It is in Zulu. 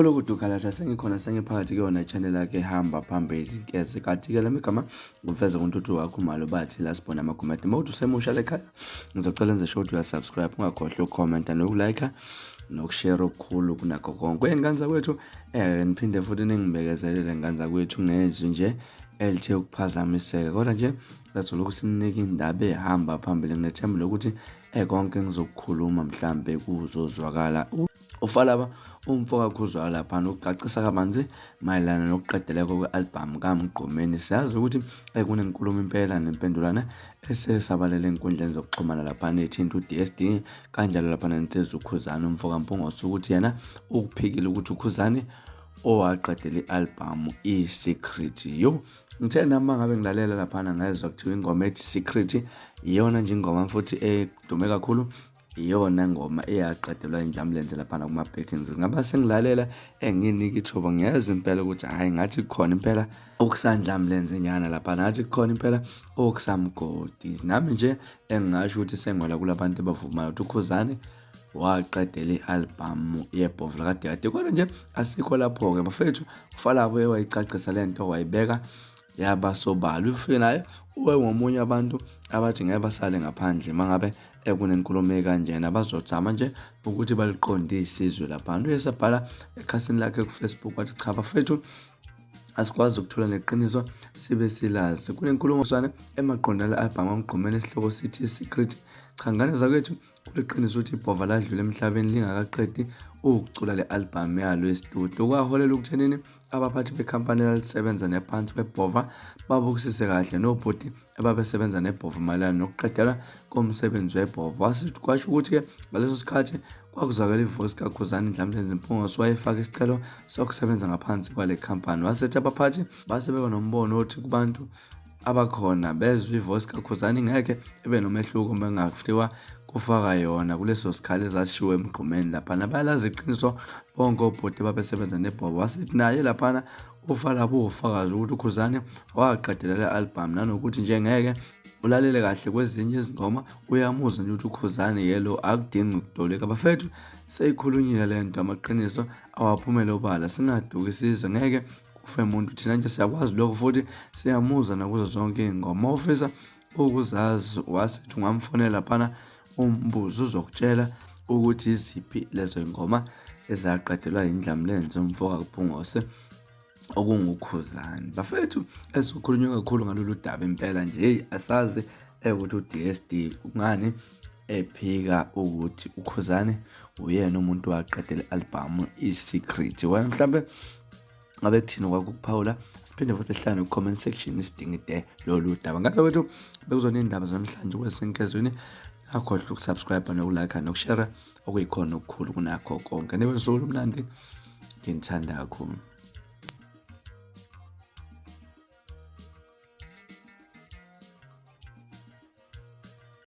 Kholo kudukalatha sengikhona sengiphakathi kuyona channel yakhe hamba phambili keze kathi ke lemigama ngumfeza kuntuthu wakho malo bathi la sibona ama comment mawuthi usemusha lekhaya ngizocela enze sure uya subscribe ungakhohlwa ucomment nokulike nokushare okukhulu kunakho konke enganza kwethu niphinde futhi ningibekezelele nganza kwethu ngezwi nje elithe ukuphazamiseka kodwa nje ngathola ukusinika indaba ehamba phambili nginethemba lokuthi konke ngizokukhuluma mhlambe kuzozwakala UFalabo Khuzwayo lapha nokucacisa kabanzi mayelana nokuqedeleka kwe-album kaMgqumeni. Siyazi ukuthi kunenkulumo impela nempendulana esesabalele enkundleni zokuxhumana lapha nethinta uDSD kanjalo lapha nenteze uKhuzani umfokaMpungose ukuthi yena ukuphikile ukuthi uKhuzani owaqedela i-album Secrete. Ngithe nami ngabe ngilalela lapha ngezwe kuthiwa ingoma ethi Secrete iyona nje ingoma futhi edume kakhulu, iyona ngoma eyaqedelwa indlamlenze lapha kuma backings. Ngaba sengilalela enginika ithuba ngiyeza impela ukuthi hayi ngathi kukhona impela okusandlamlenze nyana lapha, ngathi kukhona impela okusamgodi. Nami nje engingasho ukuthi sengola kulabantu abavumayo ukuthi uKhuzani waqedela i-album yebhovu lakade kodwa nje asikho lapho ke bafethu. UFalabo wayicacisa lento wayibeka yaba sobala ufike naye ngomunye abantu abathi ngeke basale ngaphandle mangabe kunenkulumo kanjena abazozama nje ukuthi baliqondise izwe lapha. Uyesabhala ekhasini lakhe kuFacebook wathi cha bafethu asikwazi ukuthola neqiniso sibe silazi kunenkulumo swana emaqondana album kaMgqumeni esihloko sithi Secrete. Cha ngane zakwethu kuliqiniso ukuthi ibhova ladlula emhlabeni lingakaqedi ukucula le-album yalo estudio kwaholela ukuthenini abaphathi bekhampani lalisebenza nephansi kwebhova babukisise kahle nobhodi ababesebenza nebhova malana nokuqedela komsebenzi webhova. Wasithi kwasho ukuthi-ke ngaleso sikhathi kwakuzakala ivoice kaKhuzani indlamlenze Mpungose wayefaka isicelo sokusebenza ngaphansi kwale khampani. Wasethi abaphathi base beba nombono othi kubantu abakhona bezwe ivoice kaKhuzani ngeke ebe nomehluko bengafika kufaka yona kuleso sikhali ezashiwe eMgqumeni lapha nabalazi iqiniso bonke obhodi babesebenza nebhobo. Wasithi naye lapha uFalabo ufakazi ukuthi uKhuzani waqedela le-album nanokuthi nje ngeke ulalele kahle kwezinye izingoma uyamuza nje ukuthi uKhuzani yelo akudingi ukudoleka. Bafethu seyikhulunyile lento amaqiniso awaphumele obala singaduki isizwe ngeke kufe muntu thina nje siyakwazi lokho futhi siyamuza nakuzo zonke ingoma. Ufisa ukuzazi wasithi ungamfonela lapha umbuzo uzokutshela ukuthi iziphi lezo ingoma ezaqedelwa indlamlenze umfokaMpungose okunguKhuzani. Bafethu esikhulunywa kakhulu ngalolu daba impela nje asazi ukuthi uDSD ungani ephika ukuthi uKhuzani uyena umuntu waqedela i-album iSecrete. Wena mhlambe ngabe kuthini kwakuphawula siphinde futhi ehlane ku-comment section isidingide lolu daba. Ngakho kwethu bekuzona indaba zamhlanje kwesenkezweni akhohlwa ukusubscribe nokulike nokushare okuyikhona okukhulu kunakho konke. Nibe nosuku olumnandi, nginithanda kakhulu.